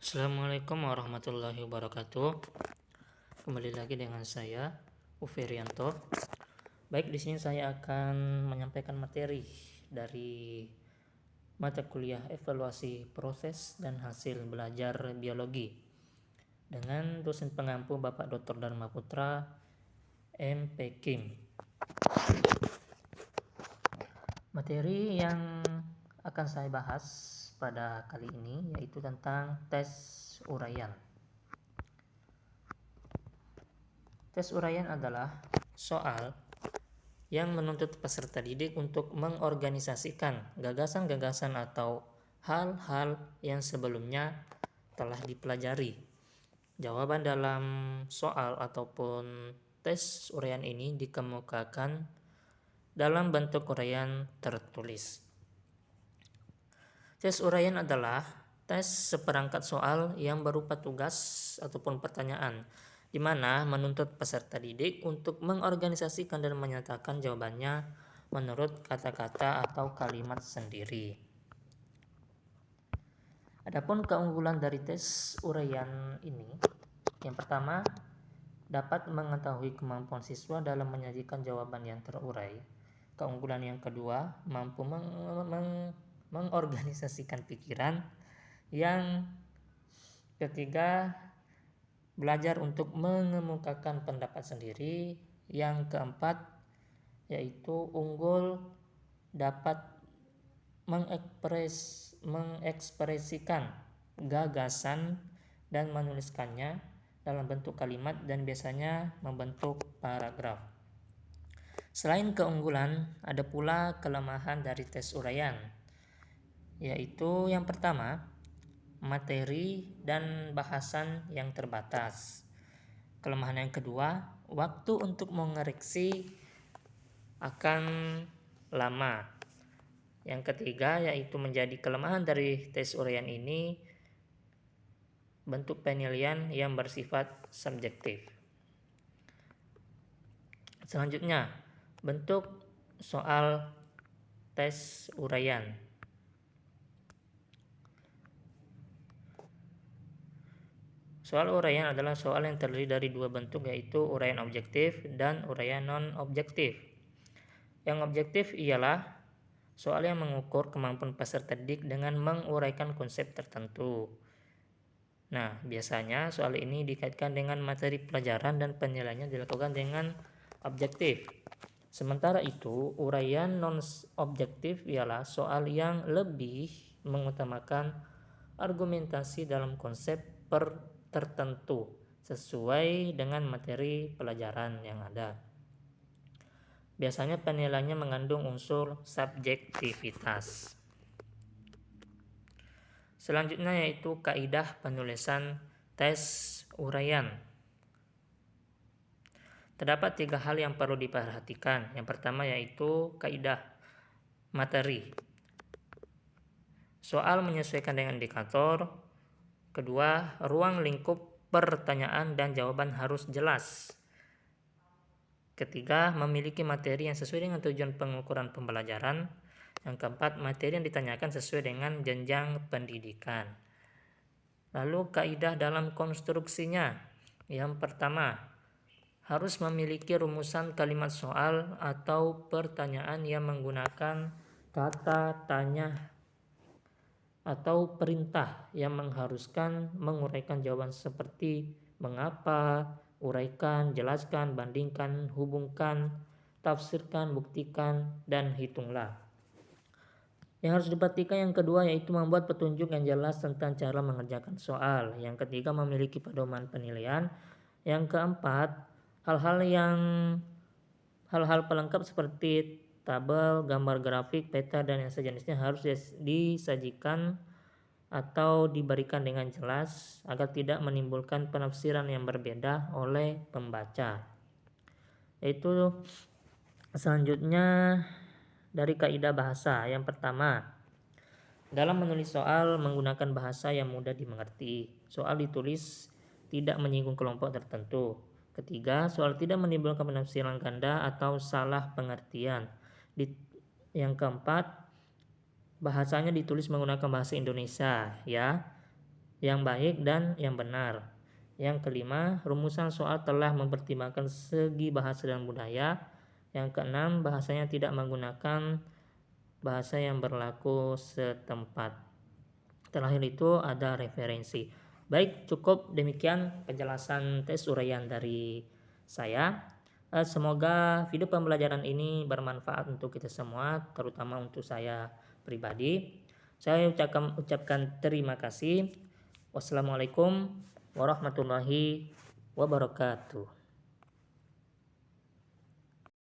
Assalamualaikum warahmatullahi wabarakatuh. Kembali lagi dengan saya Uferianto. Baik, di sini saya akan menyampaikan materi dari mata kuliah evaluasi proses dan hasil belajar biologi dengan dosen pengampu Bapak Dr. Dharma Putra MP Kim. Materi yang akan saya bahas pada kali ini yaitu tentang tes uraian. Tes uraian adalah soal yang menuntut peserta didik untuk mengorganisasikan gagasan-gagasan atau hal-hal yang sebelumnya telah dipelajari. Jawaban dalam soal ataupun tes uraian ini dikemukakan dalam bentuk uraian tertulis. Tes uraian adalah tes seperangkat soal yang berupa tugas ataupun pertanyaan, di mana menuntut peserta didik untuk mengorganisasikan dan menyatakan jawabannya menurut kata-kata atau kalimat sendiri. Adapun keunggulan dari tes uraian ini, yang pertama, dapat mengetahui kemampuan siswa dalam menyajikan jawaban yang terurai. Keunggulan yang kedua, mampu mengorganisasikan pikiran. Yang ketiga, belajar untuk mengemukakan pendapat sendiri. Yang keempat, yaitu unggul dapat mengekspresikan gagasan dan menuliskannya dalam bentuk kalimat dan biasanya membentuk paragraf. Selain keunggulan, ada pula kelemahan dari tes uraian, yaitu yang pertama, materi dan bahasan yang terbatas. Kelemahan yang kedua, waktu untuk mengoreksi akan lama. Yang ketiga, yaitu menjadi kelemahan dari tes uraian ini, bentuk penilaian yang bersifat subjektif. Selanjutnya, bentuk soal tes uraian. Soal uraian adalah soal yang terdiri dari dua bentuk, yaitu uraian objektif dan uraian non-objektif. Yang objektif ialah soal yang mengukur kemampuan peserta didik dengan menguraikan konsep tertentu. Nah, biasanya soal ini dikaitkan dengan materi pelajaran dan penilaiannya dilakukan dengan objektif. Sementara itu, uraian non-objektif ialah soal yang lebih mengutamakan argumentasi dalam konsep tertentu sesuai dengan materi pelajaran yang ada. Biasanya penilaiannya mengandung unsur subjektivitas. Selanjutnya yaitu kaidah penulisan tes uraian. Terdapat 3 hal yang perlu diperhatikan. Yang pertama yaitu kaidah materi. Soal menyesuaikan dengan indikator. Kedua, ruang lingkup pertanyaan dan jawaban harus jelas. Ketiga, memiliki materi yang sesuai dengan tujuan pengukuran pembelajaran. Yang keempat, materi yang ditanyakan sesuai dengan jenjang pendidikan. Lalu kaidah dalam konstruksinya. Yang pertama, harus memiliki rumusan kalimat soal atau pertanyaan yang menggunakan kata tanya atau perintah yang mengharuskan menguraikan jawaban seperti mengapa, uraikan, jelaskan, bandingkan, hubungkan, tafsirkan, buktikan, dan hitunglah. Yang harus diperhatikan yang kedua yaitu membuat petunjuk yang jelas tentang cara mengerjakan soal. Yang ketiga, memiliki pedoman penilaian. Yang keempat, hal-hal pelengkap seperti tabel, gambar grafik, peta, dan yang sejenisnya harus disajikan atau diberikan dengan jelas agar tidak menimbulkan penafsiran yang berbeda oleh pembaca. Yaitu selanjutnya dari kaidah bahasa. Yang pertama, dalam menulis soal menggunakan bahasa yang mudah dimengerti. Soal ditulis tidak menyinggung kelompok tertentu. Ketiga, soal tidak menimbulkan penafsiran ganda atau salah pengertian. Yang keempat, bahasanya ditulis menggunakan bahasa Indonesia, ya. yang baik dan yang benar. Yang kelima, rumusan soal telah mempertimbangkan segi bahasa dan budaya. Yang keenam, bahasanya tidak menggunakan bahasa yang berlaku setempat. Terakhir itu ada referensi. Baik, cukup demikian penjelasan tes uraian dari saya. Semoga video pembelajaran ini bermanfaat untuk kita semua, terutama untuk saya pribadi. Saya ucapkan terima kasih. Wassalamualaikum warahmatullahi wabarakatuh.